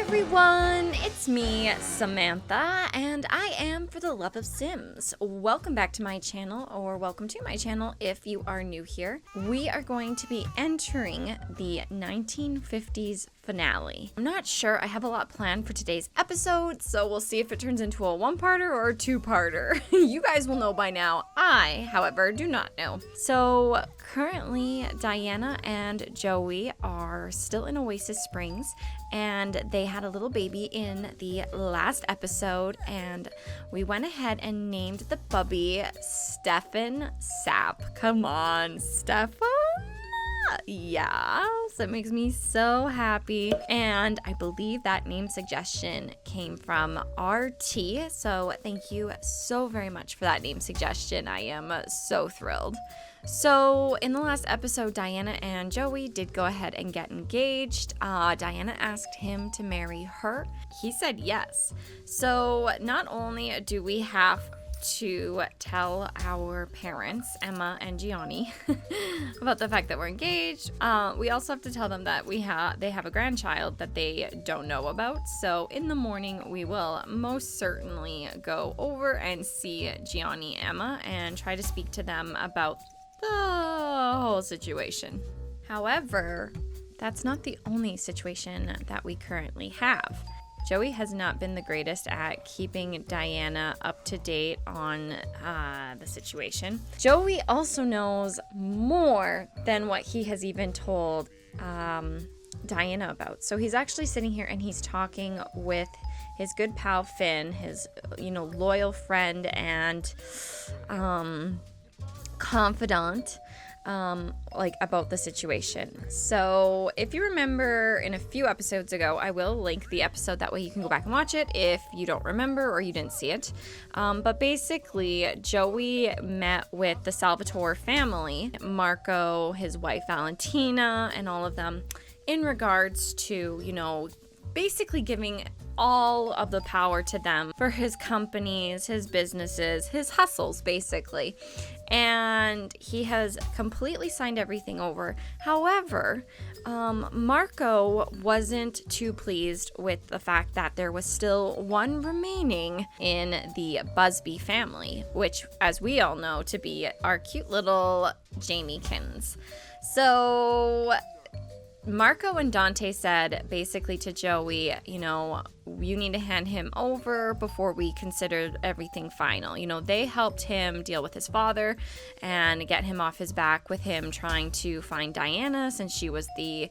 everyone, it's me, Samantha, and I am For the Love of Sims. Welcome back to my channel, or welcome to my channel if you are new here. We are going to be entering the 1950s finale. I'm not sure, I have a lot planned for today's episode, so we'll see if it turns into a one-parter or a two-parter. You guys will know by now. I, however, do not know. So currently, Diana and Joey are still in Oasis Springs, and they had a little baby in the last episode, and we went ahead and named the bubby Stefan Sap. Come on, Stefan? Yes, that makes me so happy. And I believe that name suggestion came from RT, so thank you so very much for that name suggestion. I am so thrilled. So in the last episode, Diana and Joey did go ahead and get engaged. Diana asked him to marry her. He said yes. So not only do we have to tell our parents, Emma and Gianni, about the fact that we're engaged, we also have to tell them that they have a grandchild that they don't know about. So in the morning, we will most certainly go over and see Gianni and Emma and try to speak to them about the whole situation. However, that's not the only situation that we currently have. Joey has not been the greatest at keeping Diana up to date on the situation. Joey also knows more than what he has even told Diana about. So he's actually sitting here and he's talking with his good pal Finn, his loyal friend and confidant, about the situation. So if you remember in a few episodes ago, I will link the episode, that way you can go back and watch it if you don't remember or you didn't see it. But basically, Joey met with the Salvatore family, Marco, his wife Valentina, and all of them, in regards to, basically giving all of the power to them for his companies, his businesses, his hustles, basically. And he has completely signed everything over. However, Marco wasn't too pleased with the fact that there was still one remaining in the Busby family, which, as we all know, to be our cute little Jamiekins. So Marco and Dante said basically to Joey, you need to hand him over before we consider everything final. They helped him deal with his father and get him off his back with him trying to find Diana, since she was the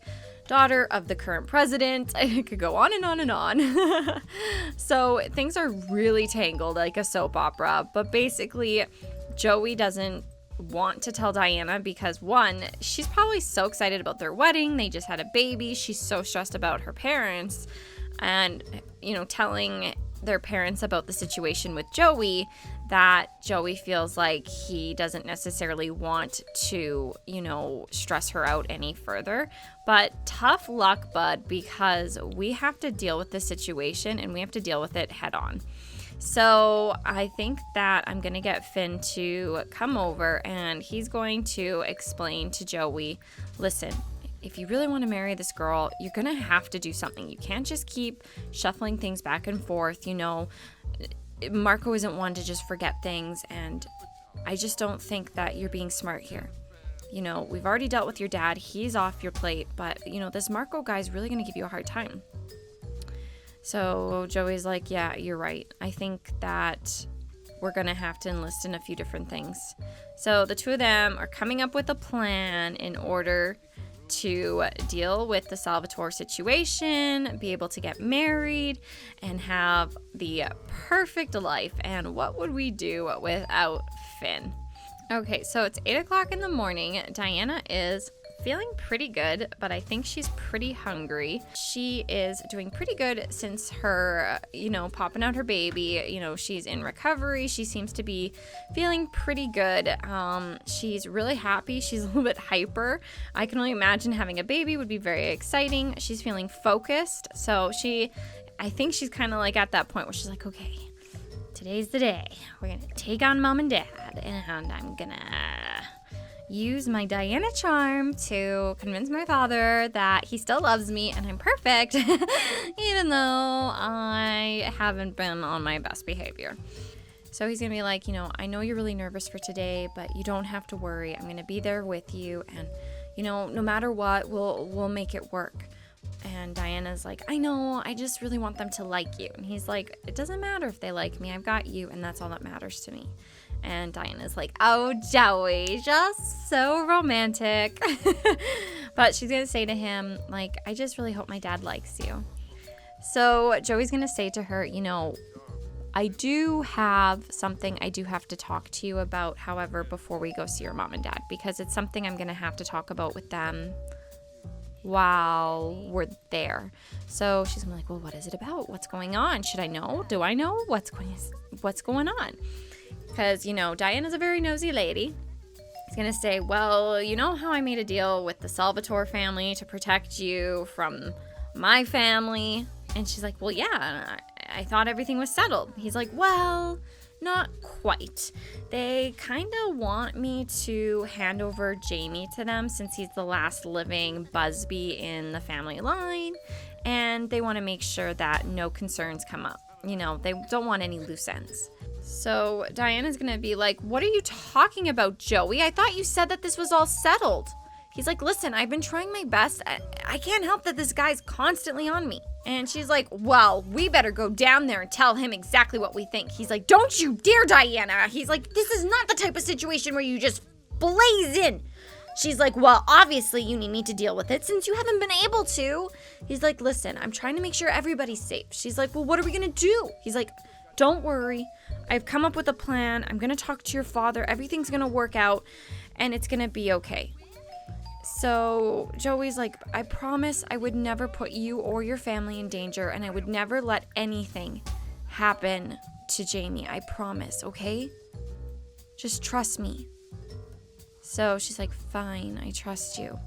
daughter of the current president. It could go on and on and on. So things are really tangled like a soap opera. But basically, Joey doesn't want to tell Diana because, one, she's probably so excited about their wedding. They just had a baby. She's so stressed about her parents, and telling their parents about the situation with Joey, that Joey feels like he doesn't necessarily want to stress her out any further. But tough luck, bud, because we have to deal with this situation and we have to deal with it head on. So I think that I'm going to get Finn to come over, and he's going to explain to Joey, listen, if you really want to marry this girl, you're going to have to do something. You can't just keep shuffling things back and forth. Marco isn't one to just forget things, and I just don't think that you're being smart here. We've already dealt with your dad. He's off your plate, but, this Marco guy's really going to give you a hard time. So Joey's like, yeah, you're right. I think that we're going to have to enlist in a few different things. So the two of them are coming up with a plan in order to deal with the Salvatore situation, be able to get married, and have the perfect life. And what would we do without Finn? Okay, so it's 8 o'clock in the morning. Diana is feeling pretty good, but I think she's pretty hungry. She is doing pretty good since her, popping out her baby. She's in recovery. She seems to be feeling pretty good. She's really happy. She's a little bit hyper. I can only imagine having a baby would be very exciting. She's feeling focused. So I think she's kind of like at that point where she's like, okay, today's the day. We're going to take on mom and dad, and I'm going to use my Diana charm to convince my father that he still loves me and I'm perfect, even though I haven't been on my best behavior. So he's going to be like, I know you're really nervous for today, but you don't have to worry. I'm going to be there with you. And, no matter what, we'll make it work. And Diana's like, I know, I just really want them to like you. And he's like, it doesn't matter if they like me. I've got you, and that's all that matters to me. And Diana's like, oh, Joey, just so romantic. But she's going to say to him, like, I just really hope my dad likes you. So Joey's going to say to her, I do have something I do have to talk to you about, however, before we go see your mom and dad, because it's something I'm going to have to talk about with them while we're there. So she's gonna be like, well, what is it about? What's going on? Should I know? Do I know? What's going on? Because, Diana's a very nosy lady. He's gonna say, well, you know how I made a deal with the Salvatore family to protect you from my family? And she's like, well, yeah, I thought everything was settled. He's like, well, not quite. They kind of want me to hand over Jamie to them since he's the last living Busby in the family line, and they want to make sure that no concerns come up. They don't want any loose ends. So Diana's gonna be like, what are you talking about, Joey? I thought you said that this was all settled. He's like, listen, I've been trying my best. I can't help that this guy's constantly on me. And she's like, well, we better go down there and tell him exactly what we think. He's like, don't you dare, Diana. He's like, this is not the type of situation where you just blaze in. She's like, well, obviously you need me to deal with it since you haven't been able to. He's like, listen, I'm trying to make sure everybody's safe. She's like, well, what are we going to do? He's like, don't worry. I've come up with a plan. I'm going to talk to your father. Everything's going to work out and it's going to be okay. So Joey's like, I promise I would never put you or your family in danger, and I would never let anything happen to Jamie. I promise, okay? Just trust me. So she's like, fine, I trust you.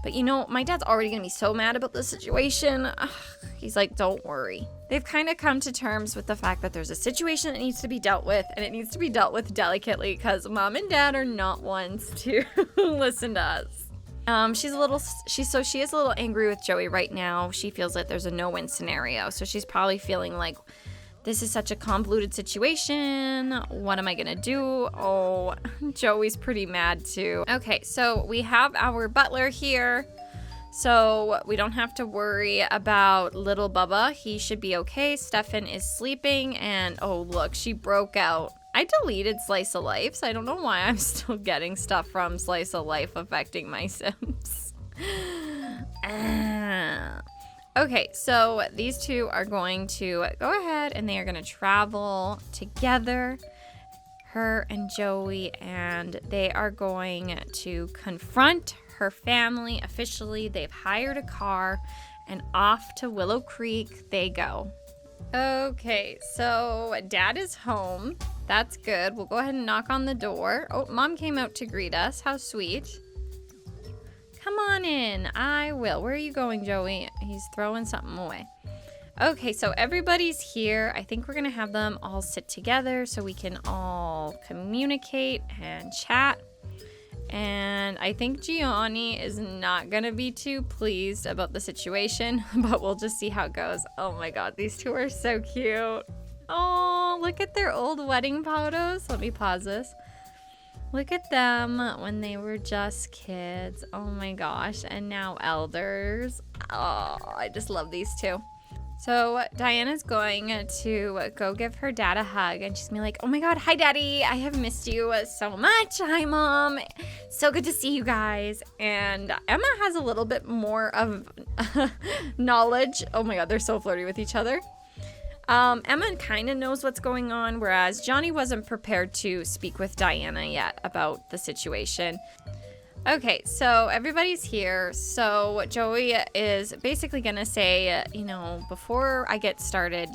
But my dad's already going to be so mad about the situation. Ugh. He's like, don't worry. They've kind of come to terms with the fact that there's a situation that needs to be dealt with, and it needs to be dealt with delicately because mom and dad are not ones to listen to us. She is a little angry with Joey right now. She feels like there's a no-win scenario. So she's probably feeling like, this is such a convoluted situation. What am I gonna do? Oh, Joey's pretty mad too. Okay, so we have our butler here. So we don't have to worry about little Bubba. He should be okay. Stefan is sleeping and oh look, she broke out. I deleted Slice of Life, so I don't know why I'm still getting stuff from Slice of Life affecting my Sims. Okay, so these two are going to go ahead and they are going to travel together, her and Joey, and they are going to confront her family officially. They've hired a car and off to Willow Creek they go. Okay, so Dad is home. That's good. We'll go ahead and knock on the door. Oh, Mom came out to greet us. How sweet. Come on in. I will. Where are you going, Joey? He's throwing something away. Okay, so everybody's here. I think we're going to have them all sit together so we can all communicate and chat. And I think Gianni is not going to be too pleased about the situation, but we'll just see how it goes. Oh my God, these two are so cute. Oh, look at their old wedding photos. Let me pause this. Look at them when they were just kids. Oh my gosh, and now elders. Oh, I just love these two. So Diana's going to go give her dad a hug, and she's gonna be like, oh my God, hi Daddy, I have missed you so much. Hi Mom, so good to see you guys. And Emma has a little bit more of knowledge. Oh my God, they're so flirty with each other. Emma kind of knows what's going on, whereas Johnny wasn't prepared to speak with Diana yet about the situation. Okay, so everybody's here. So Joey is basically going to say, before I get started,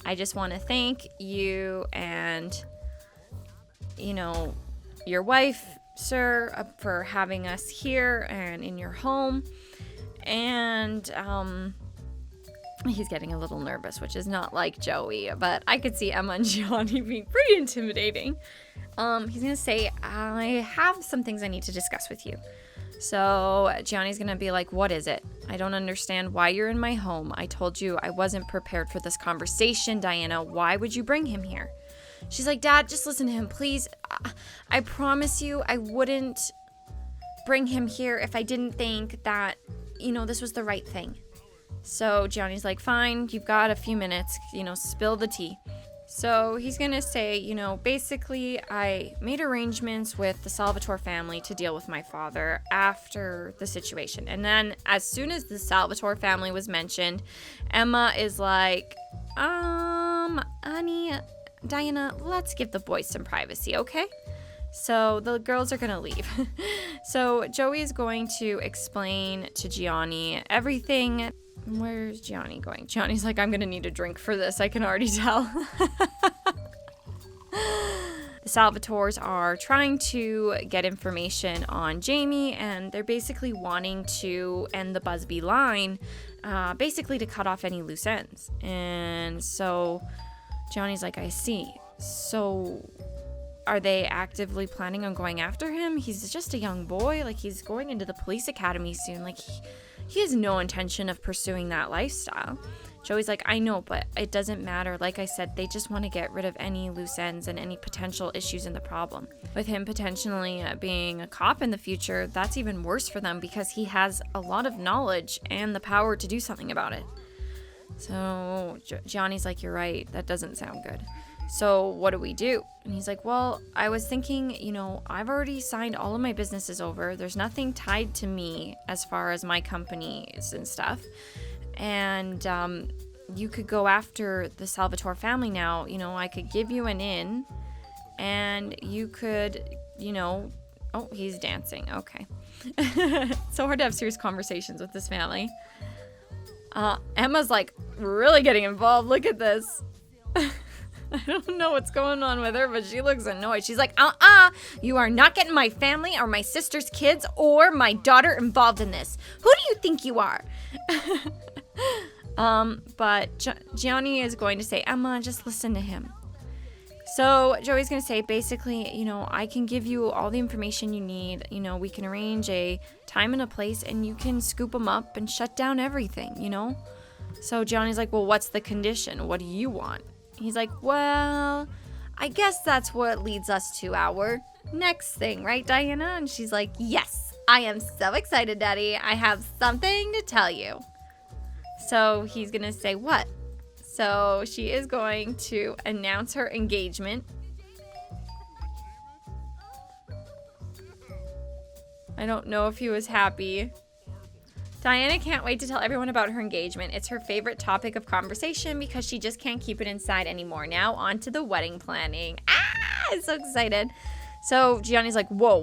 I just want to thank you and, your wife, sir, for having us here and in your home. And, He's getting a little nervous, which is not like Joey, but I could see Emma and Gianni being pretty intimidating. He's gonna say, I have some things I need to discuss with you. So Gianni's gonna be like, what is it? I don't understand why you're in my home. I told you I wasn't prepared for this conversation, Diana. Why would you bring him here? She's like, Dad, just listen to him, please. I promise you I wouldn't bring him here if I didn't think that, this was the right thing. So Gianni's like, fine, you've got a few minutes, spill the tea. So he's going to say, basically I made arrangements with the Salvatore family to deal with my father after the situation. And then as soon as the Salvatore family was mentioned, Emma is like, honey, Diana, let's give the boys some privacy, okay? So the girls are going to leave. So Joey is going to explain to Gianni everything. Where's Gianni going? Gianni's like, I'm going to need a drink for this. I can already tell. The Salvatores are trying to get information on Jamie, and they're basically wanting to end the Busby line, basically to cut off any loose ends. And so Gianni's like, I see. So are they actively planning on going after him? He's just a young boy. Like, he's going into the police academy soon. Like, he has no intention of pursuing that lifestyle. Joey's like, I know, but it doesn't matter. Like I said, they just want to get rid of any loose ends and any potential issues in the problem. With him potentially being a cop in the future, that's even worse for them because he has a lot of knowledge and the power to do something about it. So Gianni's like, you're right. That doesn't sound good. So what do we do? And he's like, well, I was thinking, I've already signed all of my businesses over. There's nothing tied to me as far as my companies and stuff. And you could go after the Salvatore family now. I could give you an in and you could, oh, he's dancing. Okay. It's so hard to have serious conversations with this family. Emma's like really getting involved. Look at this. I don't know what's going on with her, but she looks annoyed. She's like, you are not getting my family or my sister's kids or my daughter involved in this. Who do you think you are? But Gianni is going to say, Emma, just listen to him. So Joey's going to say, basically, I can give you all the information you need. We can arrange a time and a place and you can scoop them up and shut down everything, So Gianni's like, well, what's the condition? What do you want? He's like, well, I guess that's what leads us to our next thing, right, Diana? And she's like, yes, I am so excited, Daddy. I have something to tell you. So he's going to say, what? So she is going to announce her engagement. I don't know if he was happy. Diana can't wait to tell everyone about her engagement. It's her favorite topic of conversation because she just can't keep it inside anymore. Now on to the wedding planning. I'm so excited. So Gianni's like, whoa,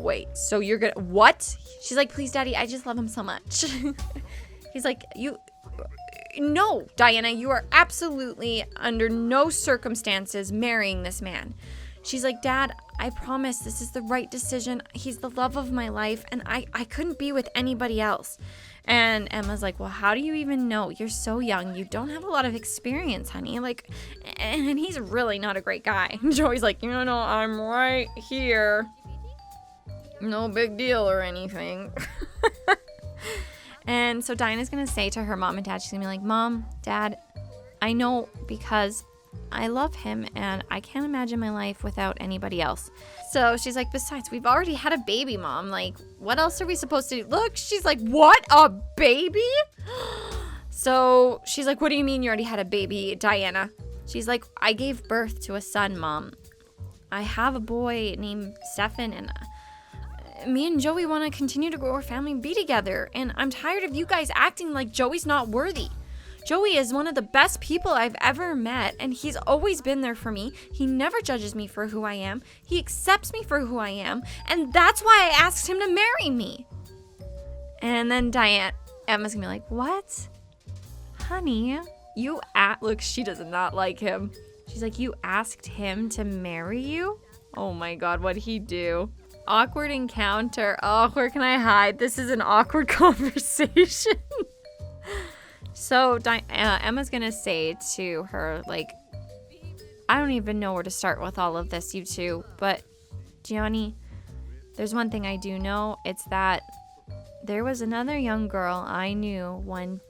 wait. So you're gonna, what? She's like, please, Daddy, I just love him so much. He's like, no, Diana, you are absolutely under no circumstances marrying this man. She's like, Dad, I promise this is the right decision. He's the love of my life, and I couldn't be with anybody else. And Emma's like, well, how do you even know? You're so young. You don't have a lot of experience, honey. Like, and he's really not a great guy. And Joey's like, I'm right here. No big deal or anything. And so Diana's going to say to her mom and dad, she's going to be like, Mom, Dad, I know because I love him and I can't imagine my life without anybody else. So she's like, besides, we've already had a baby, Mom. Like, what else are we supposed to do? Look, she's like, what? A baby? So she's like, what do you mean you already had a baby, Diana? She's like, I gave birth to a son, Mom. I have a boy named Stefan, and me and Joey want to continue to grow our family and be together. And I'm tired of you guys acting like Joey's not worthy. Joey is one of the best people I've ever met, and he's always been there for me. He never judges me for who I am. He accepts me for who I am, and that's why I asked him to marry me. And then Emma's gonna be like, what? Honey, look, she does not like him. She's like, you asked him to marry you? Oh my God, what'd he do? Awkward encounter. Oh, where can I hide? This is an awkward conversation. So Emma's gonna say to her, like, I don't even know where to start with all of this, you two, but Gianni, there's one thing I do know. It's that there was another young girl I knew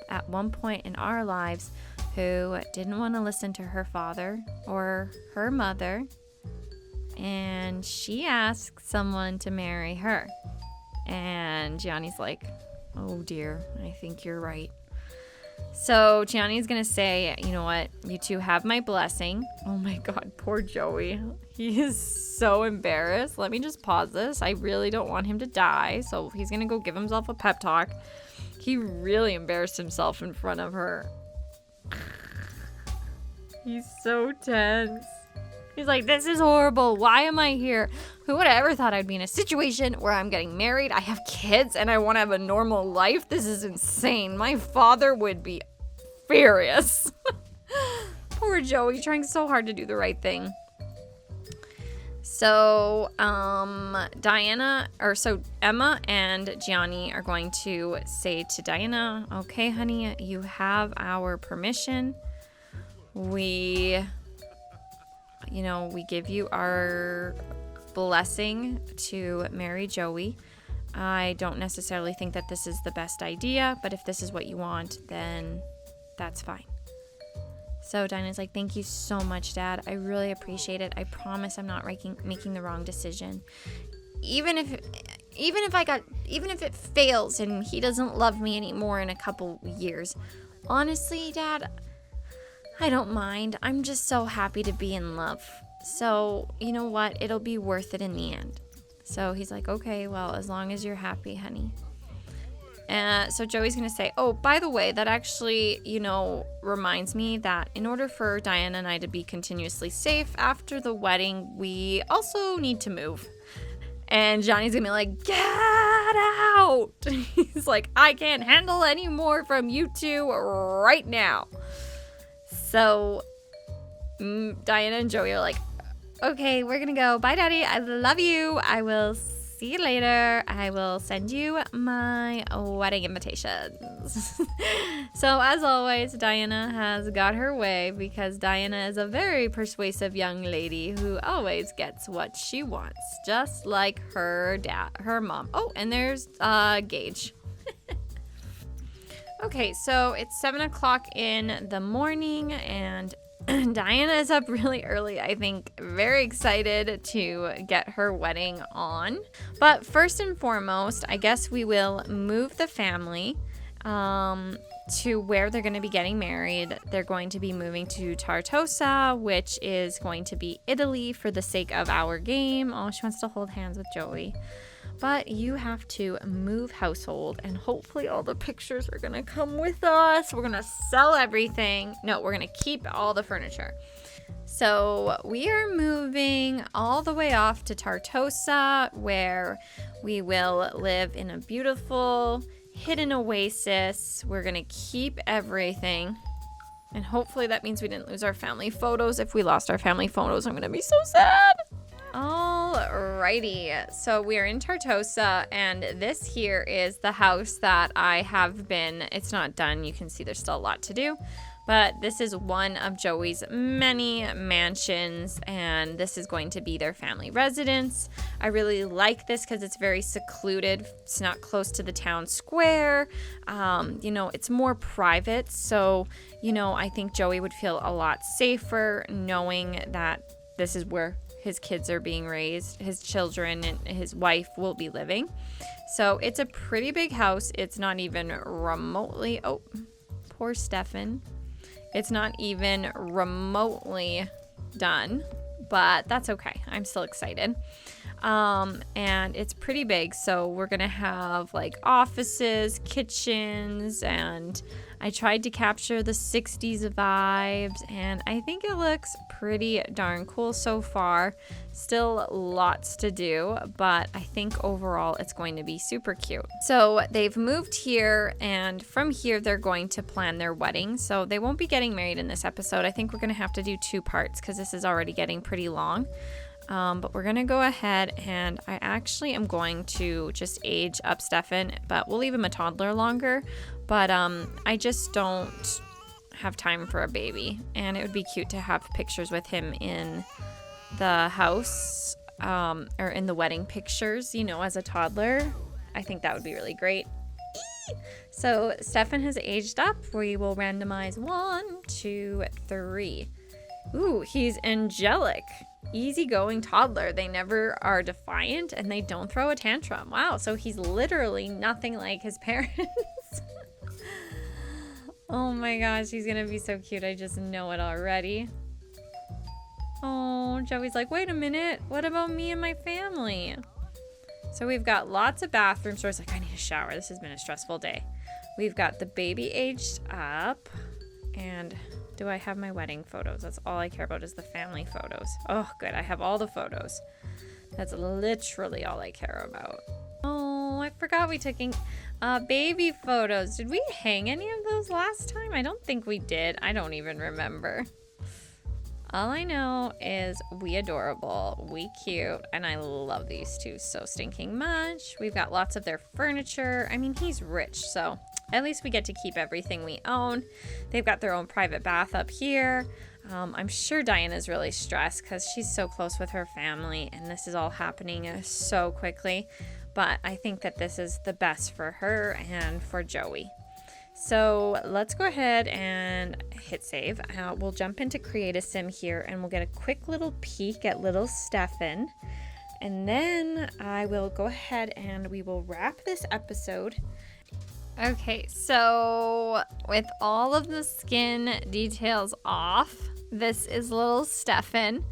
at one point in our lives who didn't want to listen to her father or her mother, and she asked someone to marry her. And Gianni's like, oh dear, I think you're right. So Gianni's gonna say, you know what, you two have my blessing. Oh my God, poor Joey. He is so embarrassed. Let me just pause this. I really don't want him to die. So he's gonna go give himself a pep talk. He really embarrassed himself in front of her. He's so tense. He's like, this is horrible. Why am I here? Who would have ever thought I'd be in a situation where I'm getting married, I have kids, and I want to have a normal life? This is insane. My father would be furious. Poor Joey, trying so hard to do the right thing. So, Emma and Gianni are going to say to Diana, okay, honey, you have our permission. We give you our blessing to marry Joey. I don't necessarily think that this is the best idea, but if this is what you want, then that's fine. So Diana's like, thank you so much, Dad. I really appreciate it. I promise I'm not making the wrong decision. Even if it fails and he doesn't love me anymore in a couple years, honestly, Dad, I don't mind. I'm just so happy to be in love. So, you know what? It'll be worth it in the end. So he's like, okay, well, as long as you're happy, honey. So Joey's going to say, oh, by the way, that actually, reminds me that in order for Diana and I to be continuously safe after the wedding, we also need to move. And Johnny's going to be like, get out. He's like, I can't handle any more from you two right now. So Diana and Joey are like, okay, we're gonna go. Bye, Daddy. I love you. I will see you later. I will send you my wedding invitations. So as always, Diana has got her way because Diana is a very persuasive young lady who always gets what she wants, just like her mom. Oh, and there's Gage. Okay, so it's 7 o'clock in the morning, and Diana is up really early, I think, very excited to get her wedding on. But first and foremost, I guess we will move the family to where they're going to be getting married. They're going to be moving to Tartosa, which is going to be Italy for the sake of our game. Oh, she wants to hold hands with Joey. But you have to move household, and hopefully all the pictures are going to come with us. We're going to sell everything. No, we're going to keep all the furniture. So we are moving all the way off to Tartosa, where we will live in a beautiful hidden oasis. We're going to keep everything. And hopefully that means we didn't lose our family photos. If we lost our family photos, I'm going to be so sad. Alrighty, so we are in Tartosa, and this here is the house that I have been, it's not done, you can see there's still a lot to do, but this is one of Joey's many mansions, and this is going to be their family residence. I really like this because it's very secluded. It's not close to the town square. It's more private, so, I think Joey would feel a lot safer knowing that this is where his kids are being raised, his children and his wife will be living. So it's a pretty big house. It's not even remotely, oh, poor Stefan. It's not even remotely done, but that's okay. I'm still excited. And it's pretty big. So we're going to have like offices, kitchens, and I tried to capture the 60s vibes, and I think it looks pretty darn cool so far. Still lots to do, but I think overall it's going to be super cute. So they've moved here, and from here they're going to plan their wedding. So they won't be getting married in this episode. I think we're going to have to do 2 parts because this is already getting pretty long. But we're going to go ahead, and I actually am going to just age up Stefan, but we'll leave him a toddler longer. But I just don't have time for a baby, and it would be cute to have pictures with him in the house, or in the wedding pictures, you know, as a toddler. I think that would be really great. So Stefan has aged up. We will randomize 1, 2, 3. Ooh, he's angelic. Easygoing toddler. They never are defiant, and they don't throw a tantrum. Wow, so he's literally nothing like his parents. Oh my gosh, he's gonna be so cute. I just know it already. Oh, Joey's like, wait a minute. What about me and my family? So we've got lots of bathroom stores. Like, I need a shower. This has been a stressful day. We've got the baby aged up. And do I have my wedding photos? That's all I care about is the family photos. Oh, good. I have all the photos. That's literally all I care about. Oh, I forgot we took baby photos. Did we hang any of those last time? I don't think we did. I don't even remember. All I know is we adorable, we cute, and I love these two so stinking much. We've got lots of their furniture. I mean, he's rich, so at least we get to keep everything we own. They've got their own private bath up here. I'm sure Diana's really stressed because she's so close with her family, and this is all happening so quickly. But I think that this is the best for her and for Joey. So let's go ahead and hit save. We'll jump into Create a Sim here, and we'll get a quick little peek at little Stefan. And then I will go ahead and we will wrap this episode. Okay, so with all of the skin details off, this is little Stefan.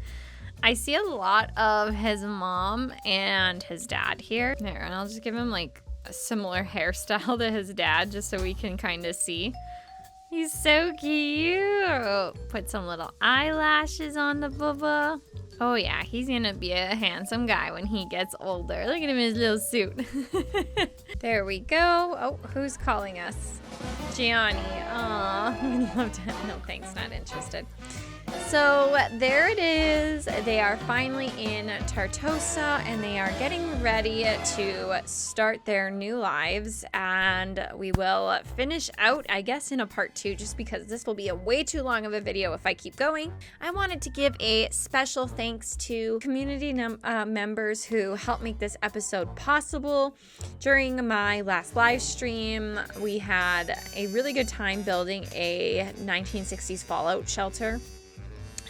I see a lot of his mom and his dad here. There, and I'll just give him like a similar hairstyle to his dad just so we can kind of see. He's so cute. Put some little eyelashes on the bubba. Oh yeah, he's gonna be a handsome guy when he gets older. Look at him in his little suit. There we go. Oh, who's calling us? Gianni. Aw, we'd love to. No thanks, not interested. So there it is. They are finally in Tartosa, and they are getting ready to start their new lives. And we will finish out, I guess, in a part 2, just because this will be a way too long of a video if I keep going. I wanted to give a special thanks to community members who helped make this episode possible. During my last live stream, we had a really good time building a 1960s fallout shelter.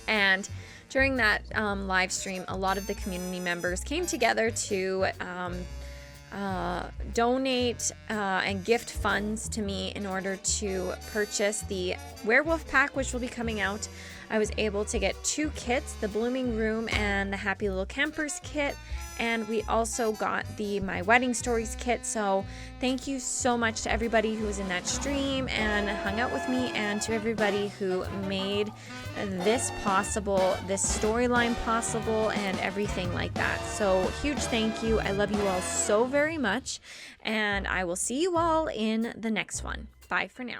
And during that live stream, a lot of the community members came together to donate and gift funds to me in order to purchase the werewolf pack, which will be coming out. I was able to get 2 kits, the Blooming Room and the Happy Little Campers kit. And we also got the My Wedding Stories kit. So thank you so much to everybody who was in that stream and hung out with me, and to everybody who made this possible, this storyline possible, and everything like that. So huge thank you. I love you all so very much, and I will see you all in the next one. Bye for now.